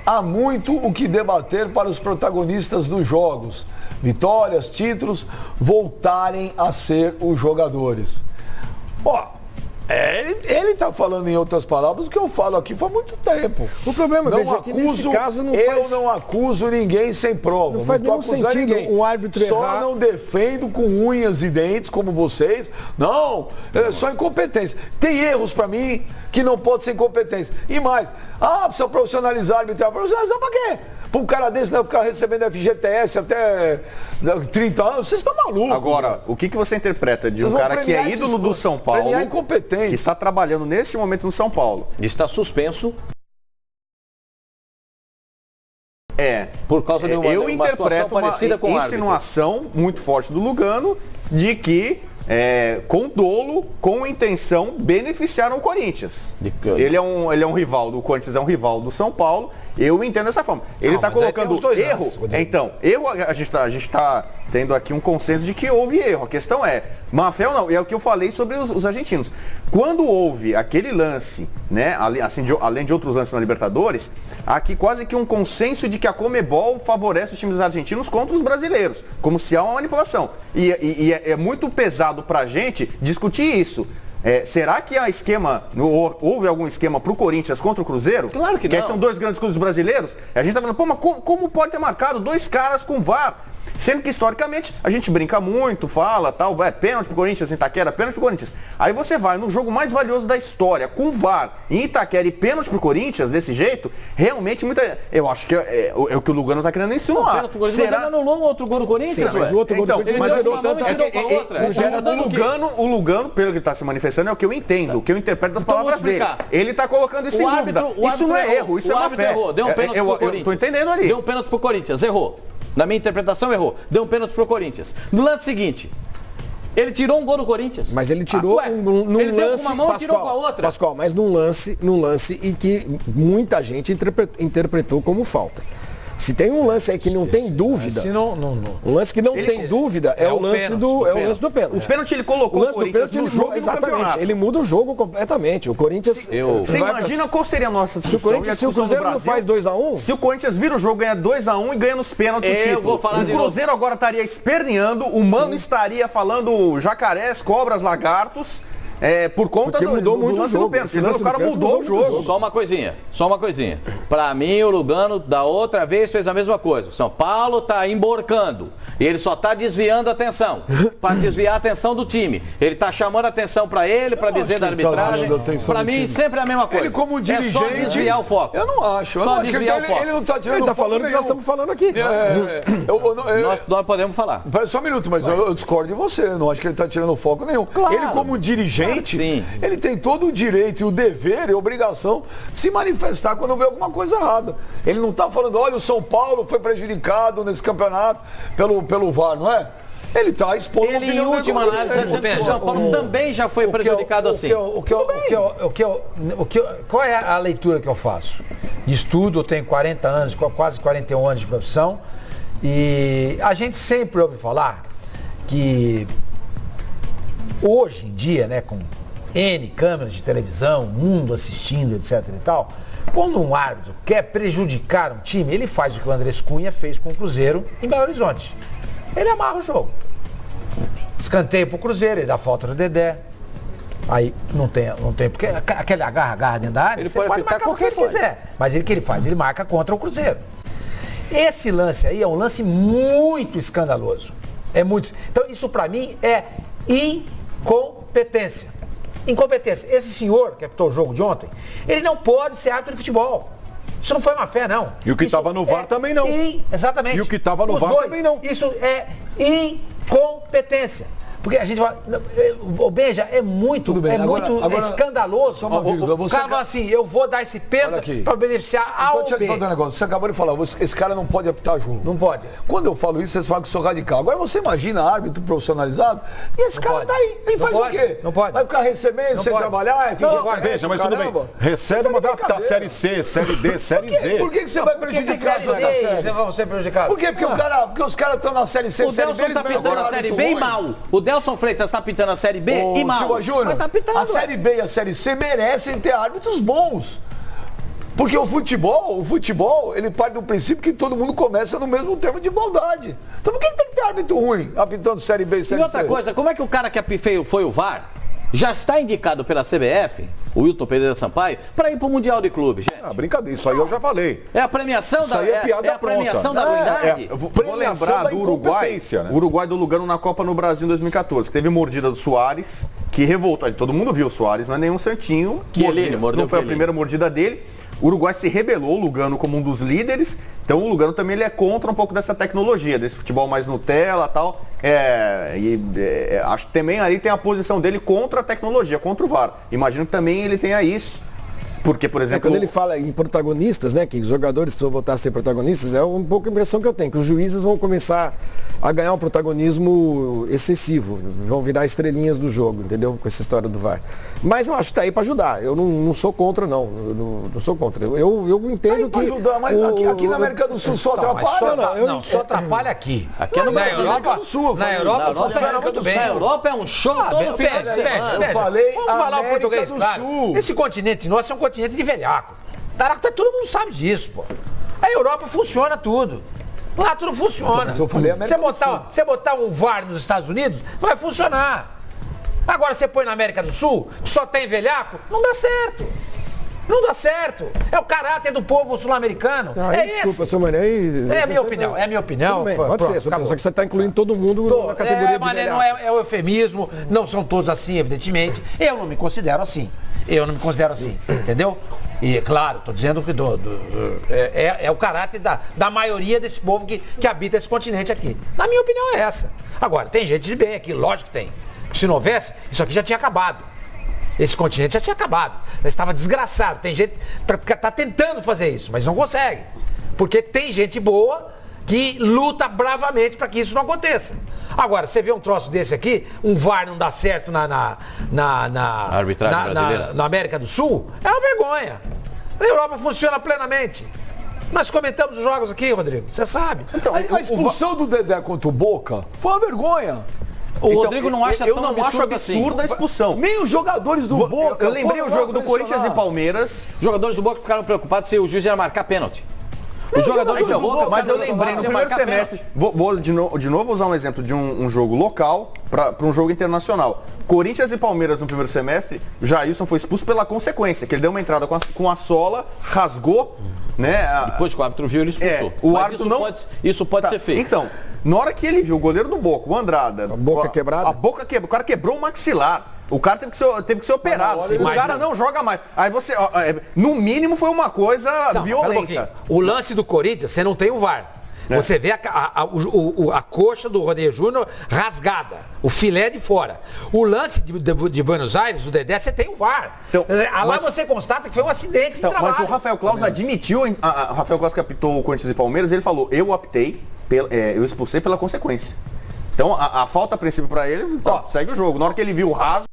Há muito o que debater para os protagonistas dos jogos. Vitórias, títulos, voltarem a ser os jogadores. Ele está falando em outras palavras o que eu falo aqui faz muito tempo. O problema, não veja, é que nesse caso não eu não acuso ninguém sem prova. Não faz nenhum sentido um árbitro Só errar. não defendo com unhas e dentes como vocês. Não, é só incompetência. Tem erros para mim que não pode ser incompetência. E mais, precisa profissionalizar a arbitragem. Profissionalizar para quê? Para um cara desse não ficar recebendo FGTS até 30 anos, vocês estão malucos. Agora, o que você interpreta de um cara que é ídolo do São Paulo, que está trabalhando neste momento no São Paulo? Está suspenso. Por causa de uma situação parecida com a insinuação muito forte do Lugano de que com dolo, com intenção, beneficiaram o Corinthians. Ele é um rival do Corinthians, é um rival do São Paulo. Eu entendo dessa forma. Ele está colocando erro. Então, a gente está tendo aqui um consenso de que houve erro. A questão é, má-fé ou não? É o que eu falei sobre os argentinos. Quando houve aquele lance, né, além de outros lances na Libertadores, há aqui quase que um consenso de que a Conmebol favorece os times argentinos contra os brasileiros, como se há uma manipulação. E é muito pesado pra gente discutir isso. Será que houve algum esquema pro Corinthians contra o Cruzeiro? Claro que não. Que são dois grandes clubes brasileiros? A gente tá falando, mas como pode ter marcado dois caras com VAR? Sendo que, historicamente, a gente brinca muito, fala, tal, pênalti pro Corinthians em Itaquera, pênalti pro Corinthians. Aí você vai no jogo mais valioso da história, com VAR em Itaquera e pênalti pro Corinthians, desse jeito, realmente eu acho que é o que o Lugano tá querendo insinuar. Pênalti pro Corinthians, mas ele anulou um outro gol do Corinthians, mas o outro gol do Corinthians, mas gerou tanta... O Lugano, pelo que tá se manifestando, é o que eu entendo, o que eu interpreto das palavras dele. Ele tá colocando isso em dúvida. Isso não é erro, isso é má fé. Deu um pênalti pro Corinthians. Eu tô entendendo ali. Deu um pênalti pro Corinthians, errou. Na minha interpretação, errou. Deu um pênalti pro Corinthians. No lance seguinte, ele tirou um gol do Corinthians. Mas ele tirou num ele lance, deu com uma mão e tirou com a outra. Pascoal, mas num lance em que muita gente interpretou como falta. Se tem um lance aí que não tem dúvida, um lance que não tem dúvida é o lance do pênalti. O pênalti ele colocou o Corinthians no jogo e no campeonato. Ele muda o jogo completamente. O Corinthians... Você imagina qual seria a nossa discussão? Se o Cruzeiro não faz 2-1... Se o Corinthians vira o jogo, ganha 2-1 e ganha nos pênaltis o título. O Cruzeiro agora estaria esperneando, o Mano estaria falando jacarés, cobras, lagartos... por conta do lance do pênalti. O cara mudou o jogo. Só uma coisinha. Pra mim, o Lugano, da outra vez, fez a mesma coisa. O São Paulo tá emborcando. E ele só tá desviando a atenção. Pra desviar a atenção do time. Ele tá chamando a atenção pra ele, pra dizer da arbitragem. Pra mim, sempre é a mesma coisa. Ele como dirigente... É só desviar o foco. Eu não acho. Só desviar o foco. Ele não tá tirando Ele tá falando o que nós estamos falando aqui. Nós podemos falar. Só um minuto, mas eu discordo de você. Eu não acho que ele tá tirando foco nenhum. Claro. Ele como dirigente... Sim. Ele tem todo o direito e o dever e a obrigação de se manifestar quando vê alguma coisa errada. Ele não está falando, olha, o São Paulo foi prejudicado nesse campeonato pelo VAR, não é? Ele está expondo Ele, em última análise, o São Paulo também já foi prejudicado assim. Qual é a leitura que eu faço? De estudo, eu tenho 40 anos, quase 41 anos de profissão, e a gente sempre ouve falar que hoje em dia, né, com N câmeras de televisão, mundo assistindo, etc e tal, quando um árbitro quer prejudicar um time, ele faz o que o Andrés Cunha fez com o Cruzeiro em Belo Horizonte. Ele amarra o jogo. Escanteio pro Cruzeiro, ele dá falta no Dedé. Aí não tem porque aquele agarra dentro da área, ele você pode marcar o que ele quiser. Mas o que ele faz? Ele marca contra o Cruzeiro. Esse lance aí é um lance muito escandaloso. Então isso pra mim é incompetência. Esse senhor que apitou o jogo de ontem, ele não pode ser árbitro de futebol. Isso não foi má fé, não. E o que estava no VAR também não. Exatamente. E o que estava no VAR também não. Isso é incompetência. Porque a gente vai... O Benja é muito escandaloso. O cara fala assim, eu vou dar esse pênalti para beneficiar A ou B. Um negócio. Você acabou de falar, esse cara não pode apitar jogo. Não pode. Quando eu falo isso, vocês falam que eu sou radical. Agora você imagina árbitro profissionalizado e esse cara tá aí. Ele faz o quê? Não pode. Vai ficar recebendo sem trabalhar? Veja, mas tudo bem. Recebe, mas vai apitar Série C, Série D, Série Z. Por que você vai prejudicar a Série D? Vocês vão ser prejudicados. Por quê? Porque os caras estão na Série C, o Série B. O Delson tá pitando a Série B e mal. O Delson Freitas tá pitando a Série B e mal. Silva Júnior, tá pitando, a Série B e a Série C merecem ter árbitros bons. Porque o futebol, ele parte do princípio que todo mundo começa no mesmo termo de igualdade. Então por que tem que ter árbitro ruim apitando Série B e Série C? E outra coisa, como é que o cara que foi o VAR já está indicado pela CBF, o Wilton Pereira Sampaio, para ir para o Mundial de Clube, gente? Ah, brincadeira, isso aí eu já falei. É a premiação isso aí é piada a premiação da ruindade? Vou lembrar do Uruguai, né? O Uruguai do Lugano na Copa no Brasil em 2014, que teve mordida do Soares, que revoltou. Todo mundo viu o Soares, não é nenhum santinho. Não foi a primeira mordida dele. O Uruguai se rebelou, o Lugano como um dos líderes, então o Lugano também ele é contra um pouco dessa tecnologia, desse futebol mais Nutella e tal, acho que também aí tem a posição dele contra a tecnologia, contra o VAR. Imagino que também ele tenha isso. Porque, por exemplo... quando ele fala em protagonistas, né, que os jogadores precisam voltar a ser protagonistas, é um pouco a impressão que eu tenho, que os juízes vão começar a ganhar um protagonismo excessivo, vão virar estrelinhas do jogo, entendeu? Com essa história do VAR. Mas eu acho que tá aí para ajudar, eu não sou contra, não sou contra. Eu entendo que... ajudar, mas aqui na América do Sul só atrapalha? Só atrapalha aqui. Aqui é no Brasil. Na Europa funciona muito bem. Na Europa é um show todo final de semana. Vamos falar o português, claro. Esse continente nosso é um continente de velhaco. Todo mundo sabe disso, pô. A Europa funciona tudo. Lá tudo funciona. Mas eu falei Você botar um VAR nos Estados Unidos, vai funcionar. Agora você põe na América do Sul, que só tem velhaco, não dá certo. Não dá certo. É o caráter do povo sul-americano. Desculpa, seu Mané. É a minha opinião. Pode ser, só que você está incluindo todo mundo na categoria de velhaco. Não é o eufemismo, não são todos assim, evidentemente. Eu não me considero assim. Entendeu? E, claro, estou dizendo que é o caráter da maioria desse povo que habita esse continente aqui. Na minha opinião é essa. Agora, tem gente de bem aqui, lógico que tem. Se não houvesse, isso aqui já tinha acabado. Esse continente já tinha acabado. Já estava desgraçado. Tem gente que está tentando fazer isso, mas não consegue. Porque tem gente boa que luta bravamente para que isso não aconteça. Agora, você vê um troço desse aqui, um VAR não dá certo na arbitragem brasileira. Na América do Sul, é uma vergonha. Na Europa funciona plenamente. Nós comentamos os jogos aqui, Rodrigo, você sabe. Então, a expulsão do Dedé contra o Boca foi uma vergonha. O Rodrigo não acha eu tão não acho absurda a expulsão. Nem os jogadores do Boca. Eu lembrei o jogo do Corinthians e Palmeiras. Os jogadores do Boca ficaram preocupados se o juiz ia marcar pênalti. Os jogadores do Boca, mas eu lembrei no primeiro semestre. Vou de novo usar um exemplo de um jogo local para um jogo internacional. Corinthians e Palmeiras no primeiro semestre, Jailson foi expulso pela consequência, que ele deu uma entrada com a sola, rasgou, né? Depois que o árbitro viu, ele expulsou. Isso pode ser feito. Então, na hora que ele viu o goleiro do Boca, o Andrada, a boca quebrada, o cara quebrou o maxilar. O cara teve que ser operado. O cara não joga mais. Aí você, no mínimo, foi uma coisa violenta. O lance do Corinthians, você não tem o VAR. Você vê a coxa do Rodeio Júnior rasgada, o filé de fora. O lance de Buenos Aires, o Dedé, você tem o VAR. Então, lá você constata que foi um acidente de trabalho. Mas o Rafael Claus admitiu, o Rafael Claus que apitou o Corinthians e Palmeiras, ele falou, eu expulsei pela consequência. Então, a falta a princípio pra ele, segue o jogo. Na hora que ele viu o raso,